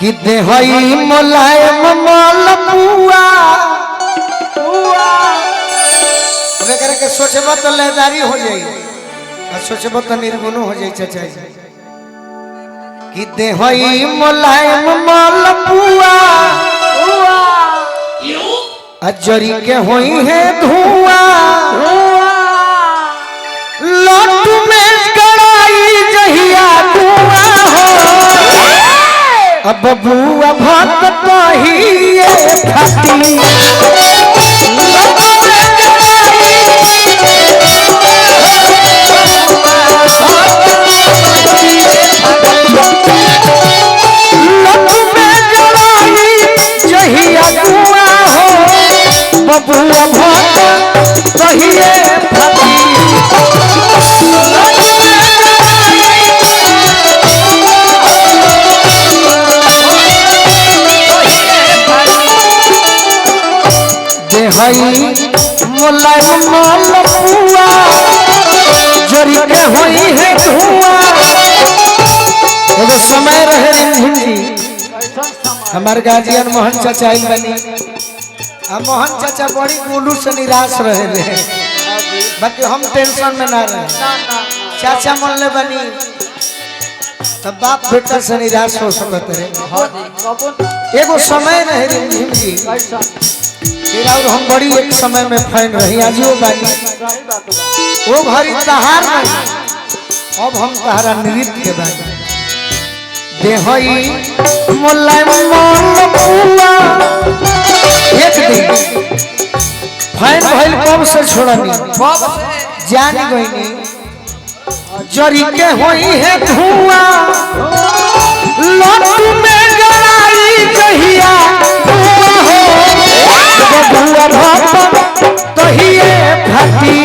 कि देहई मुलायम मालपुआ अबे करे के सोचबो तो लेदारी हो जाई और सोचबो तो निर्गुण हो जाई चाचा कि देहई मुलायम मालपुआ अजरी के होई है धुआं लट्टू में कड़ाई जहिया धुआं हो अब बुआ भक्त ही खाती बबुआ भक्त कहिए देहई मुलायम मालपुआ जरी के होई है धुआं एगो समय रहे रिमझिम जी हमार गार्जियन मोहन चाचा आइल बनी मोहन चाचा बड़ी गोलू से निराश रहे बाकी हम टेंशन में ना रहे चाचा मन ले बनी तब बाप बेटा से निराश हो सकते रहे एगो समय रहे रिमझिम जी फिर और हम बड़ी एक समय में फैन रही आज वो बानी वो घड़ी तहार नहीं अब हम तहारा नृत्य के बानी देहई मुलायम मालपुआ एक दिन फैन भइल कब से छोड़नी जान गईनी जरी के होई है धुआं लट्टू में गड़ाई जहिया धुआं हो बबुआ भक्त तहिए खाती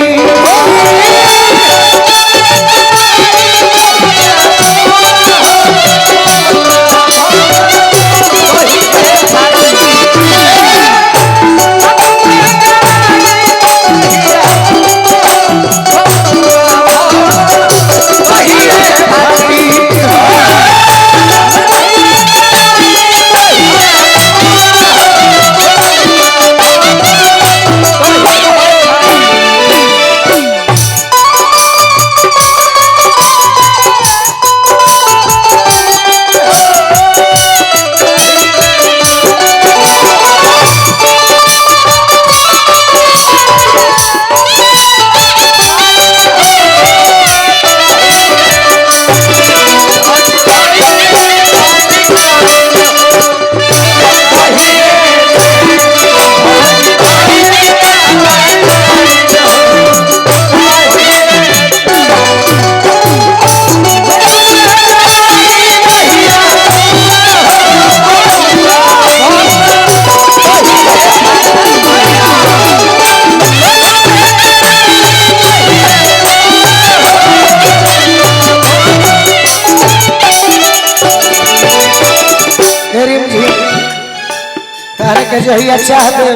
के जहिया चाह दे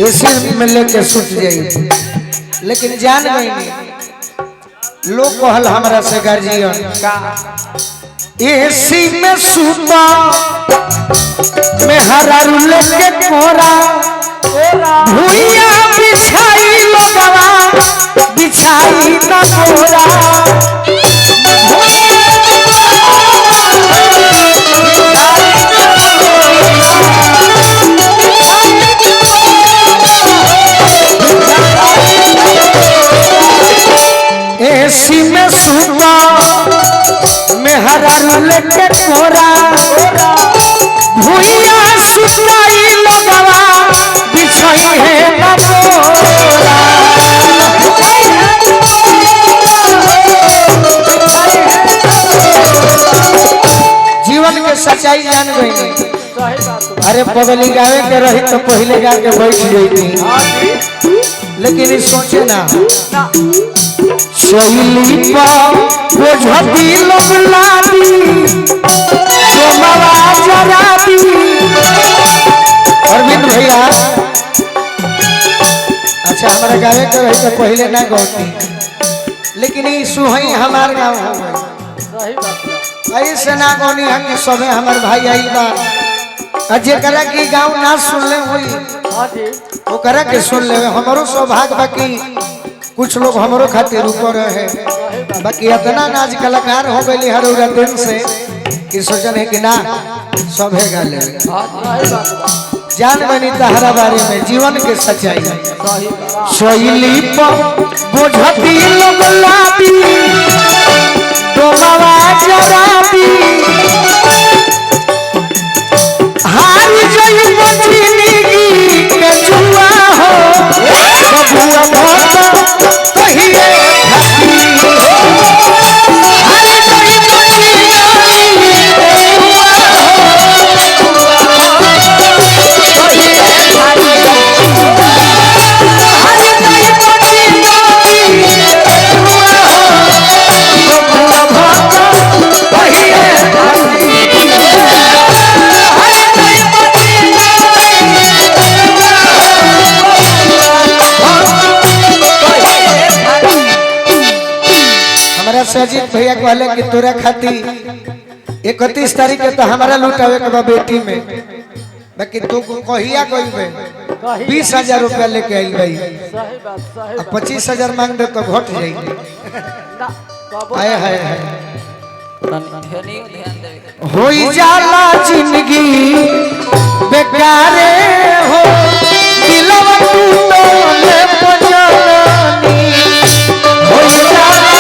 एसी में लेके सुत जाई लेकिन जान गई नहीं लोग कहल हमरा से गार्जियन का एसी में सुता में हरा रुले के कोरा भुइया बिछाई लगवा बिछाई ना कोरा एसी में सुता में हरा लेके कोरा भुइया सुताई लगवा बिछाई है ना मोरा जीवन के सच्चाई जान गई अरे पगली गावे के रही तो पहले गा के बैठ गई लेकिन ये सोचे ना शैली बोझती लोग लादी जरा दी अरविंद भैया अच्छा हमारा गावे के रही तो पहले ना गौती लेकिन ये सुहई हमार गाँव हो गई ऐसे ना कोनी है कि सबे हमार भाई आई बा अजे करा की गांव ना सुन ले होई हां जी वो करा के सुन ले हमरो सौभाग्य बाकी कुछ लोग हमरो खातिर ऊपर है बाकी इतना नाच कलाकार हो गई हर उरा दिन से कि सोचन है कि ना सब है गाले जान बनी तहरा बारे में जीवन के सच्चाई सोईली पर बोझती लोग लादी डोमावा जरादी हार जई बचिनी के जुआ हो बबुआ भक्त कहिए हार जई बचिनी अजीत भैया कहले कि तोरा खाती 31 तारीख के तो हमारा लुटावे के बा बेटी में बाकी तू कहिया कहिबे 20,000 रुपया लेके आई भाई सही बात अब 25,000 मांग दे तो घट जाई ना कबो हाय हाय हाय ध्यान दे होई जाला जिंदगी बेकारे हो दिलवा टूटले पजनी होई जाला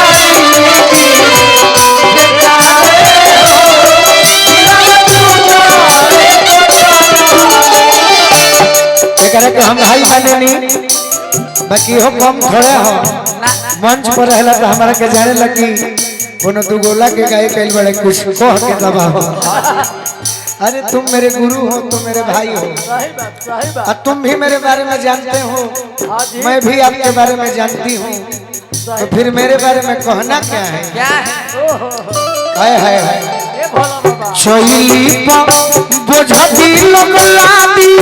करे कि हम भाई बने नहीं बाकी हो कम थोड़े हो मंच पर रहला तो हमारा के जाने लगी कोनो दू गोला के गाय कैल बड़े कुछ कह के दबा हो अरे तुम मेरे गुरु हो तुम मेरे भाई हो सही बात और तुम भी मेरे बारे में जानते हो हां जी मैं भी आपके बारे में जानती हूँ तो फिर मेरे बारे में कहना क्या है हाय हाय हाय ए भोला बाबा सोईली पर बोझती लोग लादी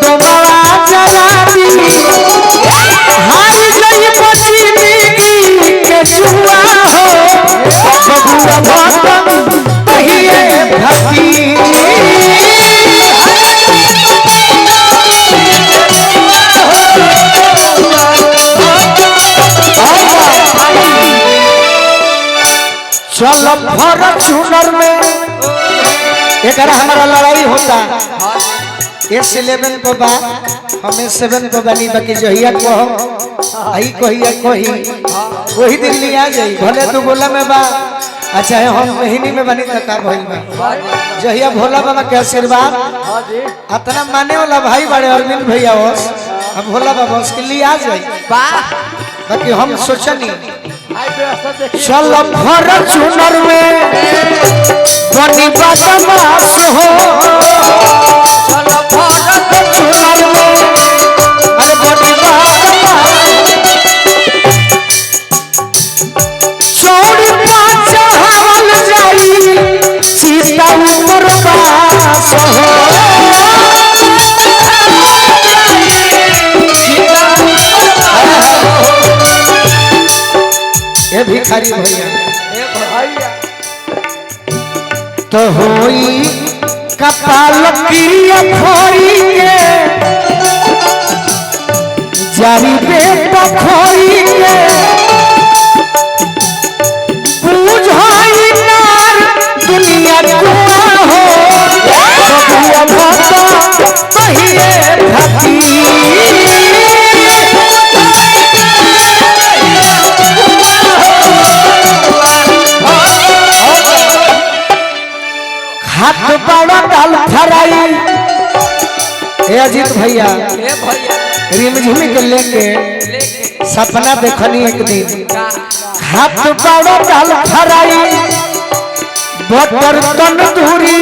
डोमावा जरादी हार जई बचिनी के जुआ हो बबुआ भक्त कहिए भक्ति चल फॉर्च्यूनर में एकरा हमारा लड़ाई होता S11 को बा हमें 7 को बनी बाकी जहिया को आई कहिया कही वही दिल्ली आ जाई भले तू गोला में बा अच्छा है हम महीने में बनी तक का भइल बा जहिया भोला बाबा के आशीर्वाद हां जी इतना माने वाला भाई बड़े अरविंद भैया ओस अब भोला बाबा उसके लिए आ जाई बाकी हम सोचनी हाय व्यवस्था देखिए चल फॉर्च्यूनर में बनी बदमाश हो चलो फॉर्च्यूनर में अरे बनी बदमाश चौड़ी पाँच हाल जाई सीता ऊपर पास हो ये भिखारी भैया ए भैया तो होई कपाल की अखोरी के जारी पे पखोरी के बुझाई नार दुनिया कुआ हो बबुआ भक्त कहिए भक्ति हाथ बड़ा डाल फराई हे अजीत भैया ए भैया रिमझिम के लेके सपना देखनी एक दिन हाथ बड़ा डाल फराई बटर तन धूरी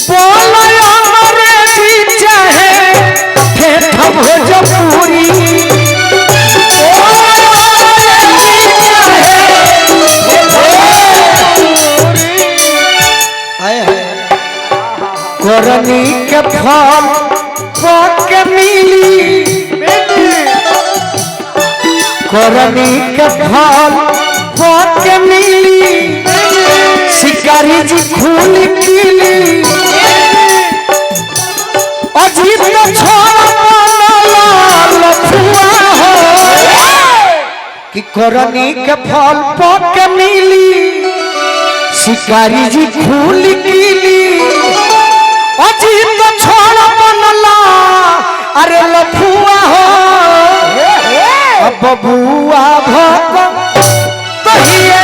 बोल अंग्रेजी चाहे ठेठ भोजपुरी करनी के फल के मिली करनी के फल के मिली शिकारी जी खून पीली अजीत लफुआ हो कि करनी के फल पक मिली शिकारी जी खून पीली अजीत छोड़ बनला अरे लफुआ हो बबुआ भक तहिए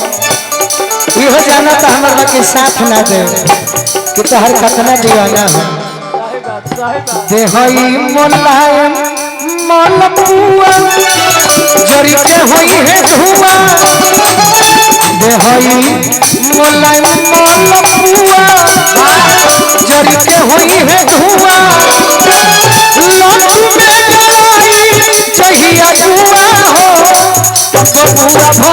इहो जाना तो हमारा के साथ ना दे कि तोहर कतना दीवाना हो देहई मोलायम मलपुआ जरी के होई है धुआ देहई मोलायम मलपुआ जरी के होई है धुआ लड्डू में गलाई चाहिए दुआ हो बबुआ